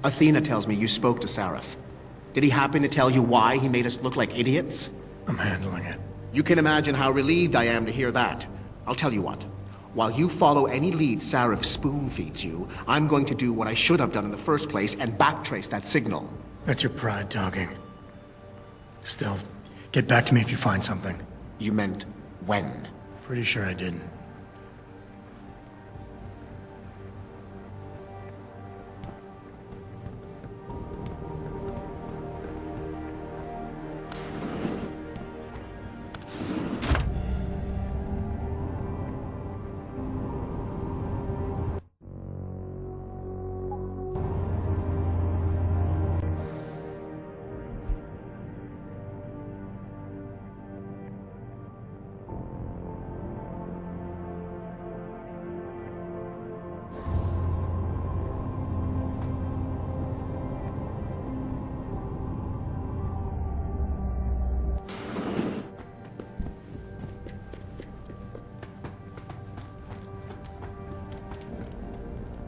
Athena tells me you spoke to Sareth. Did he happen to tell you why he made us look like idiots? I'm handling it. You can imagine how relieved I am to hear that. I'll tell you what. While you follow any lead Sareth spoon-feeds you, I'm going to do what I should have done in the first place and backtrace that signal. That's your pride talking. Still, get back to me if you find something. You meant when? Pretty sure I didn't.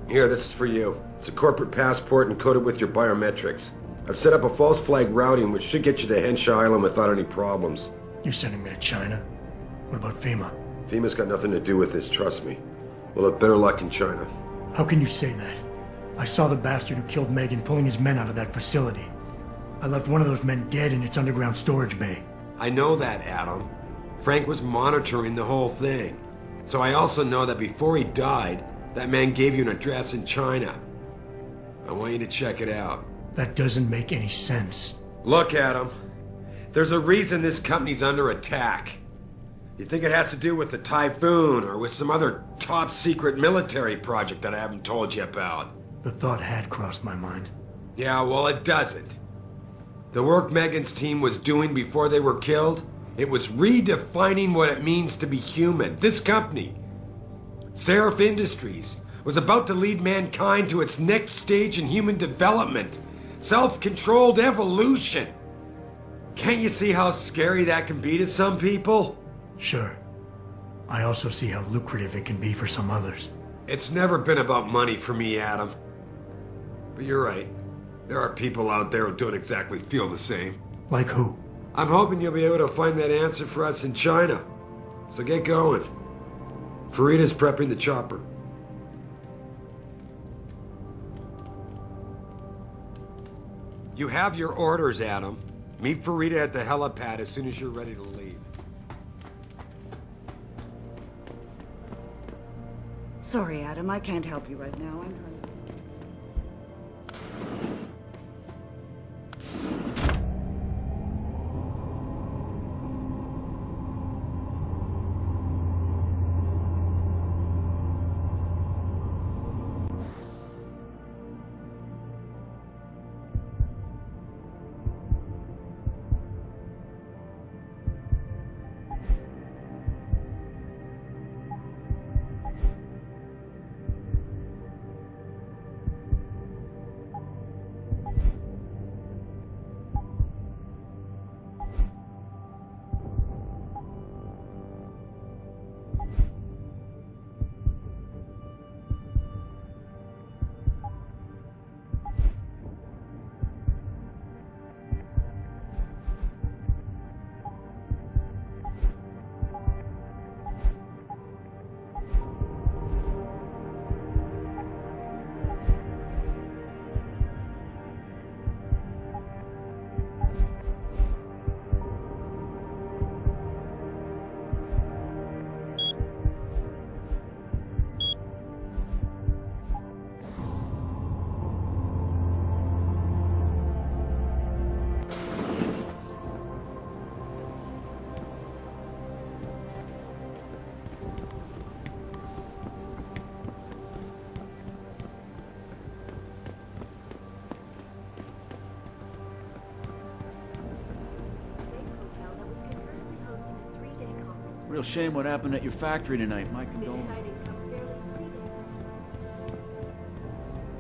Here, this is for you. It's a corporate passport encoded with your biometrics. I've set up a false flag routing which should get you to Henshaw Island without any problems. You're sending me to China? What about FEMA? FEMA's got nothing to do with this, trust me. We'll have better luck in China. How can you say that? I saw the bastard who killed Megan pulling his men out of that facility. I left one of those men dead in its underground storage bay. I know that, Adam. Frank was monitoring the whole thing. So I also know that before he died, that man gave you an address in China. I want you to check it out. That doesn't make any sense. Look, Adam. There's a reason this company's under attack. You think it has to do with the typhoon or with some other top-secret military project that I haven't told you about? The thought had crossed my mind. Yeah, well, it doesn't. The work Megan's team was doing before they were killed, it was redefining what it means to be human. This company, Seraph Industries, was about to lead mankind to its next stage in human development. Self-controlled evolution. Can't you see how scary that can be to some people? Sure. I also see how lucrative it can be for some others. It's never been about money for me, Adam. But you're right. There are people out there who don't exactly feel the same. Like who? I'm hoping you'll be able to find that answer for us in China. So get going. Farida's prepping the chopper. You have your orders, Adam. Meet Farida at the helipad as soon as you're ready to leave. Sorry, Adam, I can't help you right now. I'm trying to... Real shame what happened at your factory tonight. My condolences.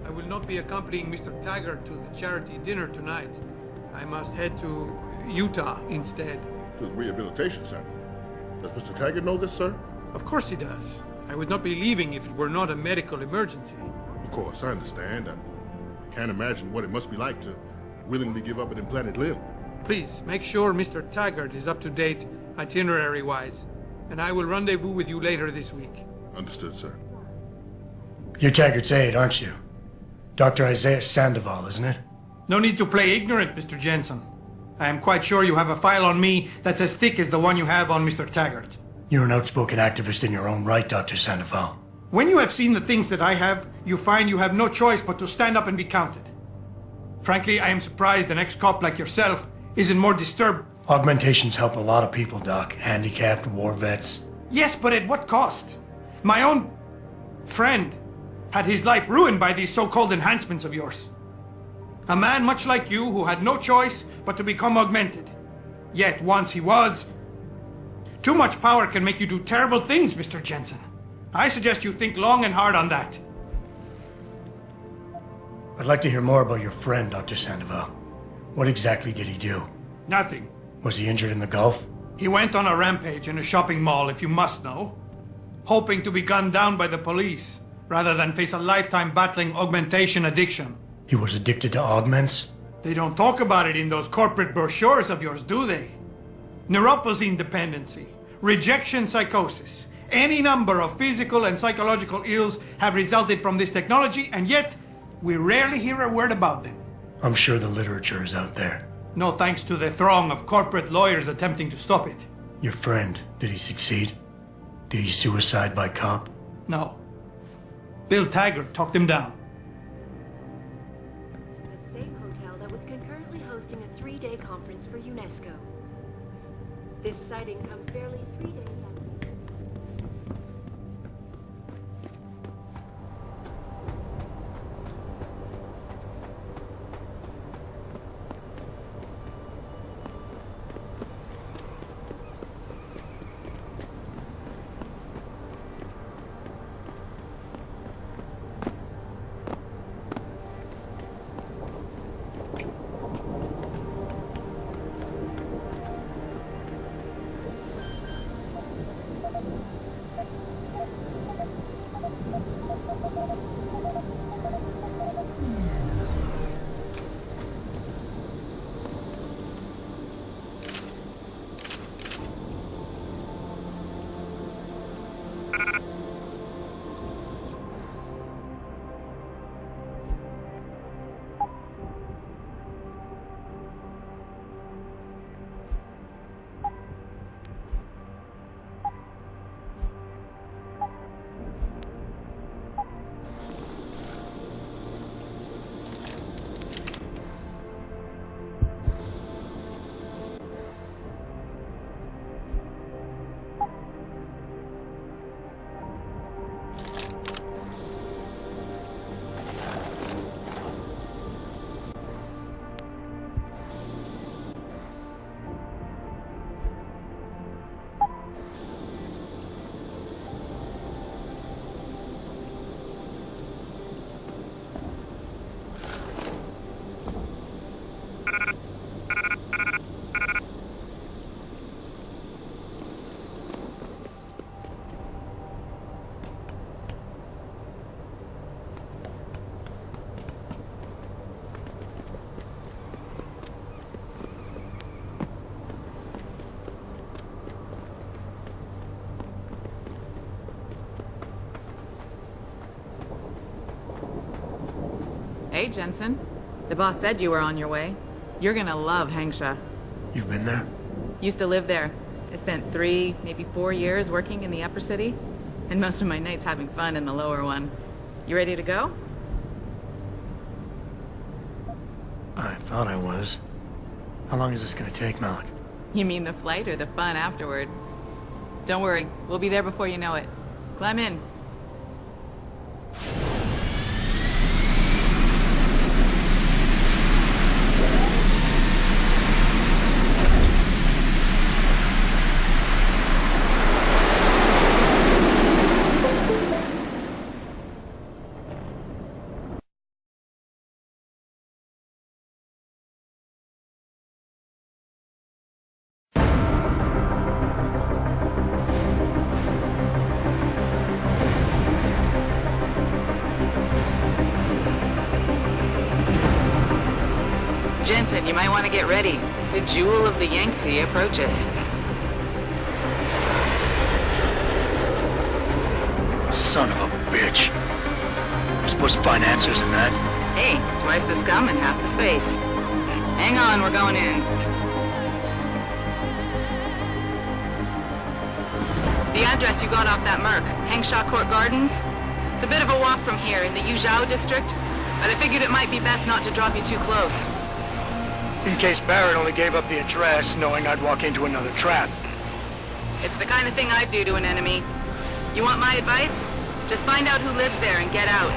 I will not be accompanying Mr. Taggart to the charity dinner tonight. I must head to Utah instead. To the rehabilitation center. Does Mr. Taggart know this, sir? Of course he does. I would not be leaving if it were not a medical emergency. Of course, I understand. I can't imagine what it must be like to willingly give up an implanted limb. Please, make sure Mr. Taggart is up to date itinerary-wise, and I will rendezvous with you later this week. Understood, sir. You're Taggart's aide, aren't you? Dr. Isaiah Sandoval, isn't it? No need to play ignorant, Mr. Jensen. I am quite sure you have a file on me that's as thick as the one you have on Mr. Taggart. You're an outspoken activist in your own right, Dr. Sandoval. When you have seen the things that I have, you find you have no choice but to stand up and be counted. Frankly, I am surprised an ex-cop like yourself isn't more disturbed. Augmentations help a lot of people, Doc. Handicapped, war vets. Yes, but at what cost? My own friend had his life ruined by these so-called enhancements of yours. A man much like you who had no choice but to become augmented. Yet once he was... Too much power can make you do terrible things, Mr. Jensen. I suggest you think long and hard on that. I'd like to hear more about your friend, Dr. Sandoval. What exactly did he do? Nothing. Was he injured in the Gulf? He went on a rampage in a shopping mall, if you must know. Hoping to be gunned down by the police, rather than face a lifetime battling augmentation addiction. He was addicted to augments? They don't talk about it in those corporate brochures of yours, do they? Neuropathy dependency, rejection psychosis, any number of physical and psychological ills have resulted from this technology, and yet we rarely hear a word about them. I'm sure the literature is out there. No thanks to the throng of corporate lawyers attempting to stop it. Your friend, did he succeed? Did he suicide by cop? No. Bill Taggart talked him down. The same hotel that was concurrently hosting a 3-day conference for UNESCO. This sighting comes barely 3 days after... Hey, Jensen. The boss said you were on your way. You're gonna love Hangsha. You've been there? Used to live there. I spent 3, maybe 4 years working in the upper city, and most of my nights having fun in the lower one. You ready to go? I thought I was. How long is this gonna take, Malik? You mean the flight or the fun afterward? Don't worry, we'll be there before you know it. Climb in. Jensen, you might want to get ready. The jewel of the Yangtze approacheth. Son of a bitch. I'm supposed to find answers in that. Hey, twice the scum and half the space. Hang on, we're going in. The address you got off that Merc, Hengsha Court Gardens. It's a bit of a walk from here in the Yuzhou district, but I figured it might be best not to drop you too close. In case Barrett only gave up the address, knowing I'd walk into another trap. It's the kind of thing I'd do to an enemy. You want my advice? Just find out who lives there and get out.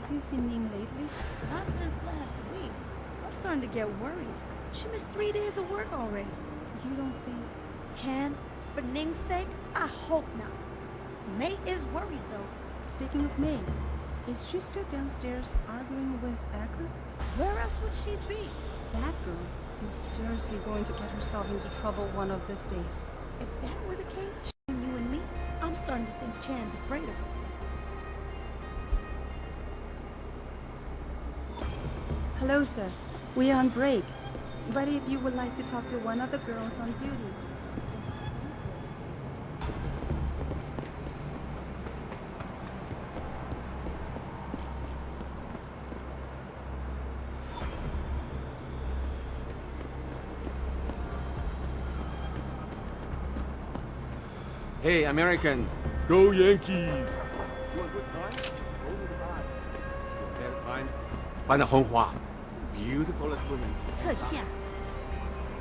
Have you seen Ning lately? Not since last week. I'm starting to get worried. She missed 3 days of work already. You don't think... Chan, for Ning's sake, I hope not. May is worried, though. Speaking of May, is she still downstairs arguing with that girl? Where else would she be? That girl is seriously going to get herself into trouble one of these days. If that were the case, you and me, I'm starting to think Chan's afraid of her. Hello, sir. We are on break. But if you would like to talk to one of the girls on duty. Hey, American. Go Yankees! You want good time? Go to the side. Bad time? Find a Honghua. Beautiful as women. 特价，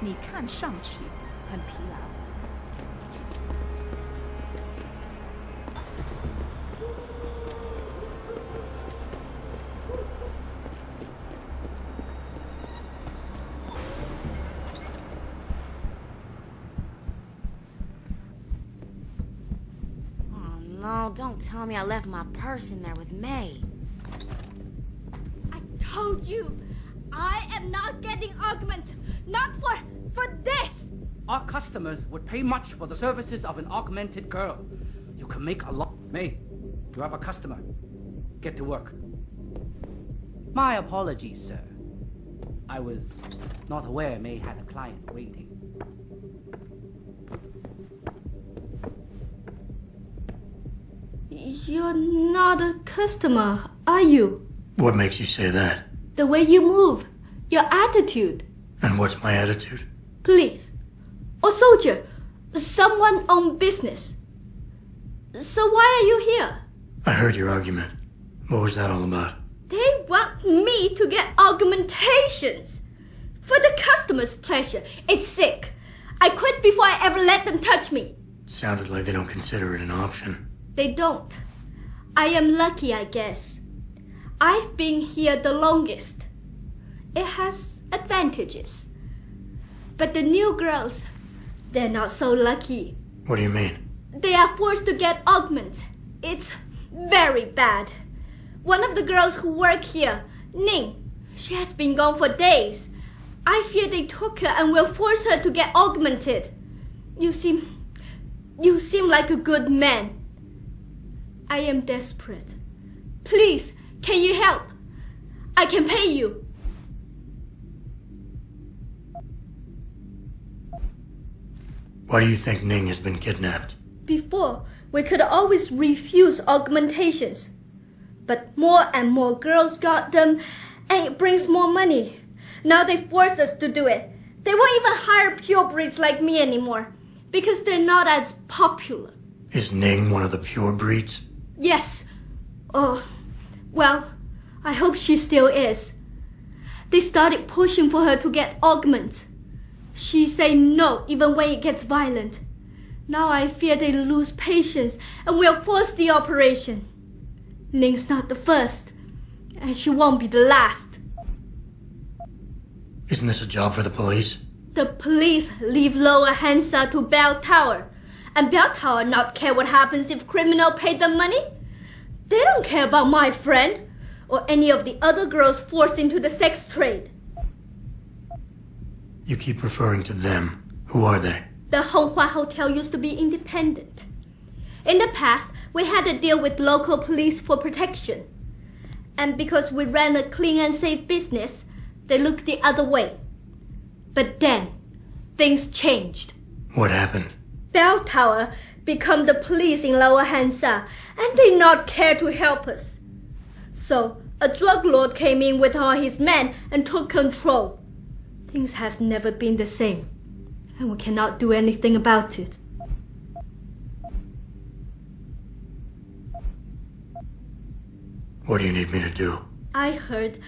你看上去很疲劳。Oh no, don't tell me I left my purse in there with May. I told you! I am not getting augment, not for this! Our customers would pay much for the services of an augmented girl. You can make a lot. May, you have a customer. Get to work. My apologies, sir. I was not aware May had a client waiting. You're not a customer, are you? What makes you say that? The way you move, your attitude. And what's my attitude? Police. Or soldier. Someone on business. So why are you here? I heard your argument. What was that all about? They want me to get augmentations. For the customer's pleasure. It's sick. I quit before I ever let them touch me. Sounded like they don't consider it an option. They don't. I am lucky, I guess. I've been here the longest. It has advantages. But the new girls, they're not so lucky. What do you mean? They are forced to get augments. It's very bad. One of the girls who work here, Ning, she has been gone for days. I fear they took her and will force her to get augmented. You seem like a good man. I am desperate. Please, can you help? I can pay you. Why do you think Ning has been kidnapped? Before, we could always refuse augmentations. But more and more girls got them, and it brings more money. Now they force us to do it. They won't even hire purebreds like me anymore, because they're not as popular. Is Ning one of the pure breeds? Yes. Oh, well, I hope she still is. They started pushing for her to get augments. She say no even when it gets violent. Now I fear they lose patience and will force the operation. Ning's not the first, and she won't be the last. Isn't this a job for the police? The police leave Lower Hansa to Bell Tower. And Walktrough not care what happens if criminal pay them money? They don't care about my friend or any of the other girls forced into the sex trade. You keep referring to them. Who are they? The Honghua Hotel used to be independent. In the past, we had a deal with local police for protection. And because we ran a clean and safe business, they looked the other way. But then, things changed. What happened? Walktrough become the police in Lower Hansa, and they not care to help us. So, a drug lord came in with all his men and took control. Things has never been the same, and we cannot do anything about it. What do you need me to do? I heard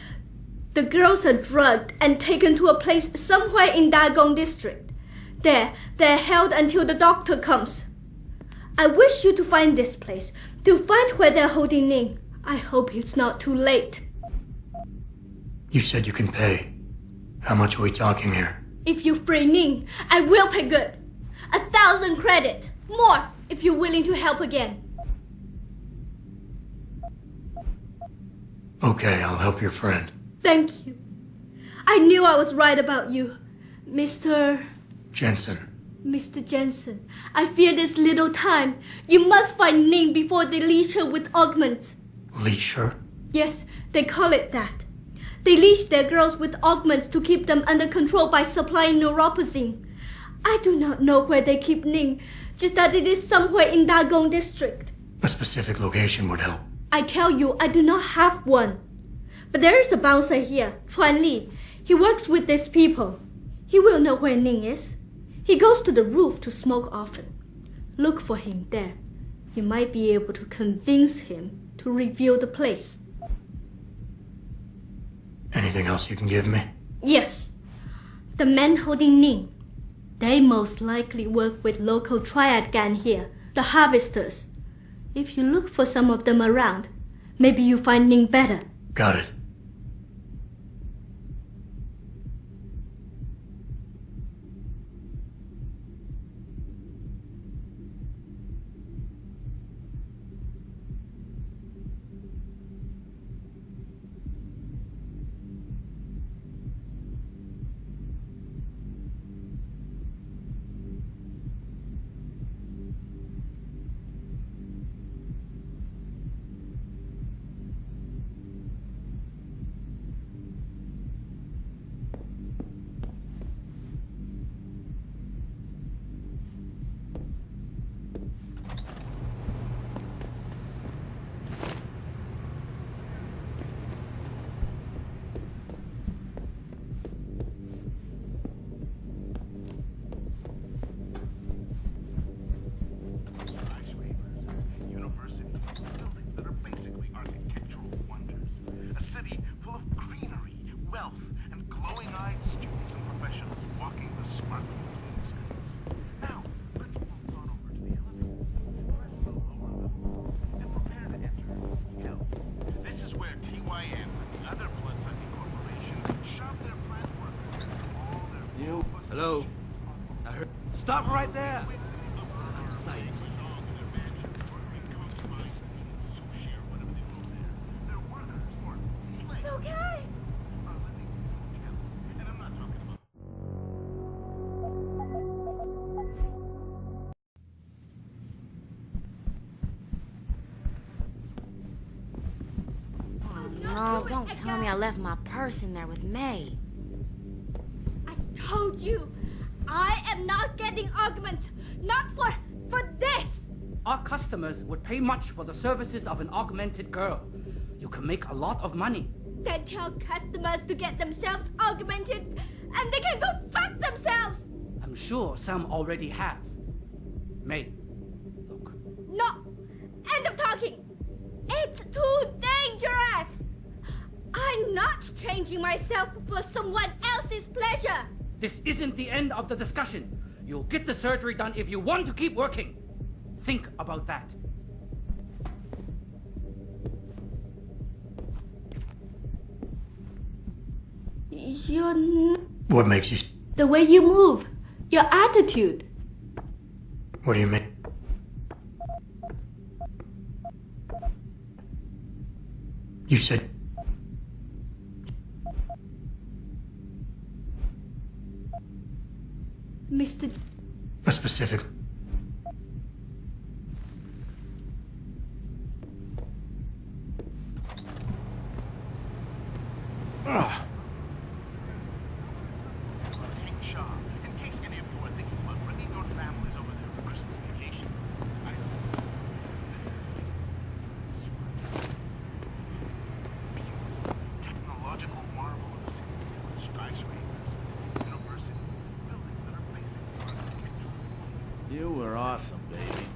the girls are drugged and taken to a place somewhere in Dagong district. There, they're held until the doctor comes. I wish you to find this place, to find where they're holding Ning. I hope it's not too late. You said you can pay. How much are we talking here? If you free Ning, I will pay good. 1,000 credit. More, if you're willing to help again. Okay, I'll help your friend. Thank you. I knew I was right about you, Mr. Jensen. Mr. Jensen, I fear this little time. You must find Ning before they leash her with augments. Leash her? Yes, they call it that. They leash their girls with augments to keep them under control by supplying neuropazine. I do not know where they keep Ning, just that it is somewhere in Dagong district. A specific location would help. I tell you, I do not have one. But there is a bouncer here, Chuan Li. He works with these people. He will know where Ning is. He goes to the roof to smoke often. Look for him there. You might be able to convince him to reveal the place. Anything else you can give me? Yes. The men holding Ning. They most likely work with local triad gang here, the harvesters. If you look for some of them around, maybe you find Ning better. Got it. Hello? I heard... Stop right there! Sight. It's okay! Oh, no, don't tell me I left my purse in there with May. Told you, I am not getting augments. Not for this. Our customers would pay much for the services of an augmented girl. You can make a lot of money. They tell customers to get themselves augmented, and they can go fuck themselves. I'm sure some already have. May, look. No, end of talking. It's too dangerous. I'm not changing myself for someone else's pleasure. This isn't the end of the discussion. You'll get the surgery done if you want to keep working. Think about that. What makes you... The way you move. Your attitude. What do you mean? You said... Mr. A specific... Ugh. You were awesome, baby.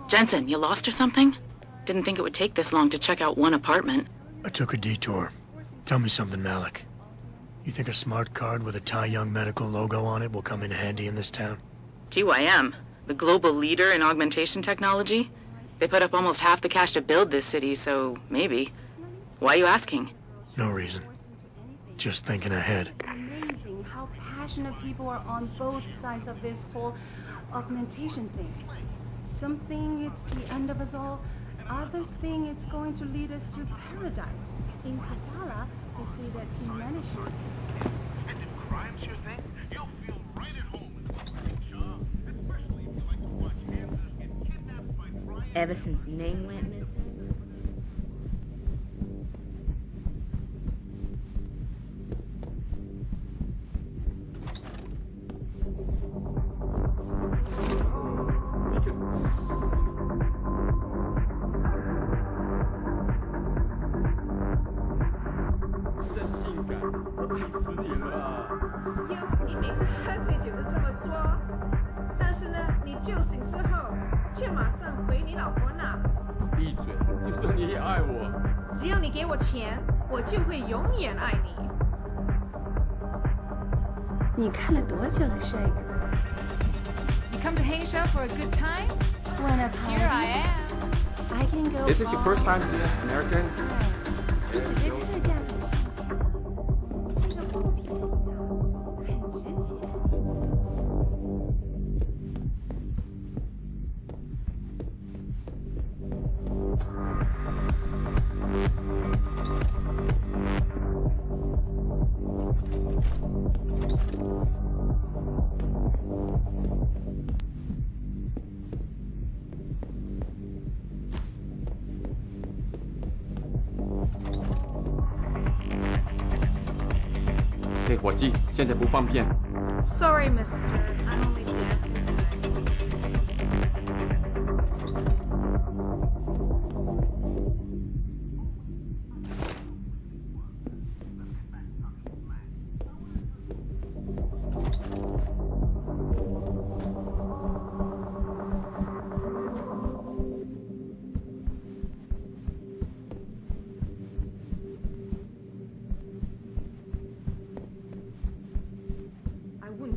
Jensen, you lost or something? Didn't think it would take this long to check out one apartment. I took a detour. Tell me something, Malik. You think a smart card with a Thai Young Medical logo on it will come in handy in this town? TYM, the global leader in augmentation technology? They put up almost half the cash to build this city, so maybe. Why are you asking? No reason. Just thinking ahead. Amazing how passionate people are on both sides of this whole augmentation thing. Some think it's the end of us all. Others think it's going to lead us to paradise. In Kavala, they say that humanity... And if crime's your thing, you'll feel right at home in Walktrough, especially if you like to watch hamsters get kidnapped by triads. Ever since Ning went missing. You come to Hangsha for a good time? Here I am. I can go. Is this your first time here, American? Sorry, mister. I'm only guessing tonight.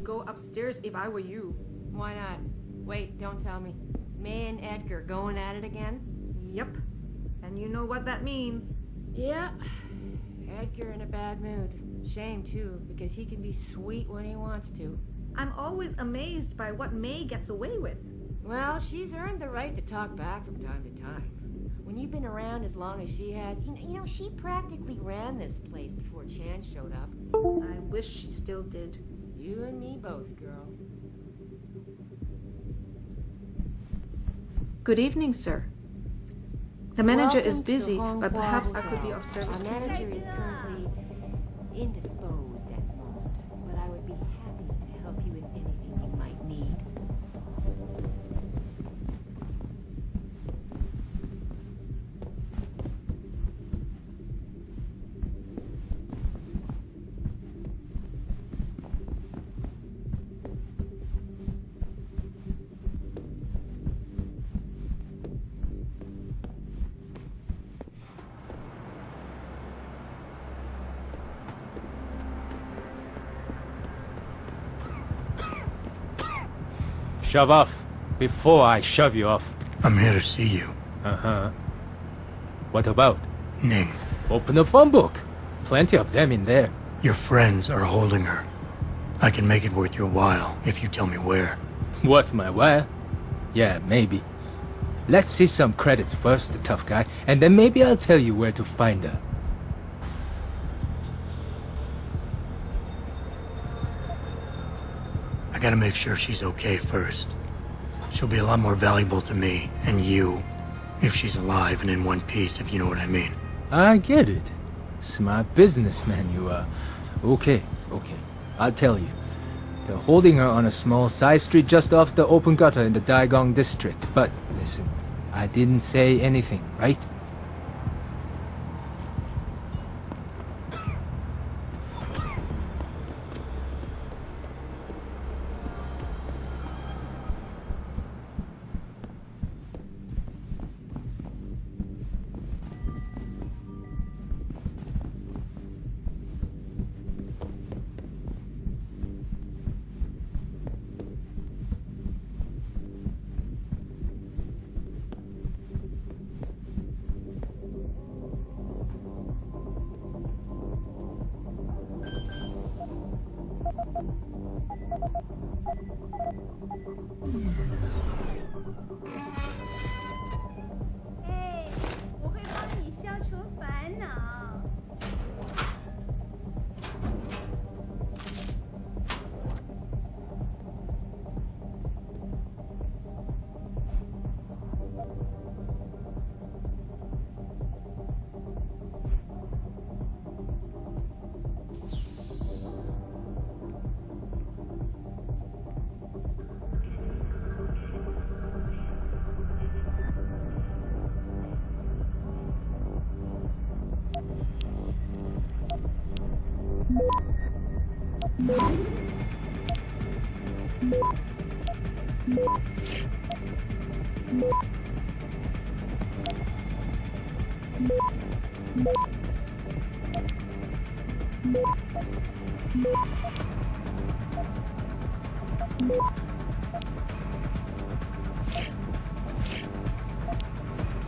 Go upstairs if I were you. Why not? Wait, don't tell me. May and Edgar going at it again? Yep. And you know what that means. Yeah. Edgar in a bad mood. Shame, too, because he can be sweet when he wants to. I'm always amazed by what May gets away with. Well, she's earned the right to talk back from time to time. When you've been around as long as she has, you know, she practically ran this place before Chan showed up. I wish she still did. You and me both, girl. Good evening, sir. The manager Welcome is busy, to but perhaps I Walktrough. could be of service Our to you. manager is currently indisposed at the moment, but I would be happy to help you with anything you might need. Shove off, before I shove you off. I'm here to see you. Uh-huh. What about? Ning. Open the phone book. Plenty of them in there. Your friends are holding her. I can make it worth your while, if you tell me where. Worth my while? Yeah, maybe. Let's see some credits first, the tough guy, and then maybe I'll tell you where to find her. I gotta make sure she's okay first. She'll be a lot more valuable to me, and you, if she's alive and in one piece, if you know what I mean. I get it. Smart businessman you are. Okay. I'll tell you. They're holding her on a small side street just off the open gutter in the Daigong district. But listen, I didn't say anything, right?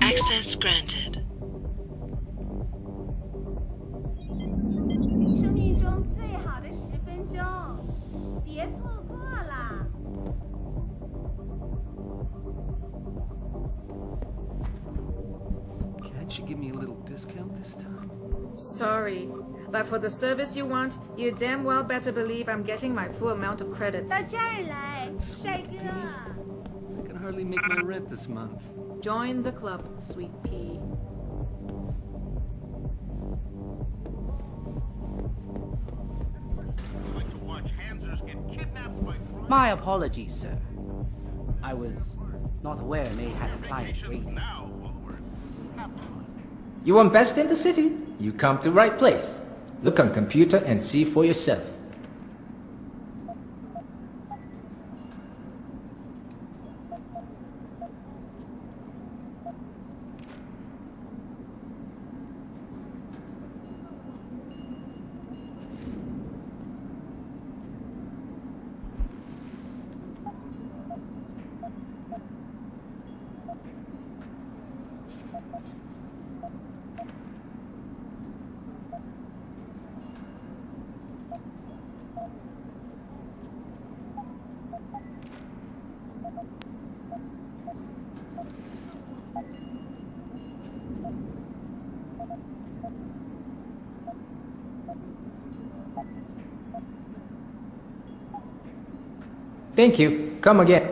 Access granted. 生命中最好的10分钟，别错过了。Can't you give me a little discount this time? Sorry, but for the service you want, you damn well better believe I'm getting my full amount of credits. 到这儿来，帅哥。 I can hardly make my rent this month. Join the club, sweet pea. My apologies, sir. I was not aware May had a client waiting. You want best in the city? You come to right place. Look on computer and see for yourself. Thank you. Come again.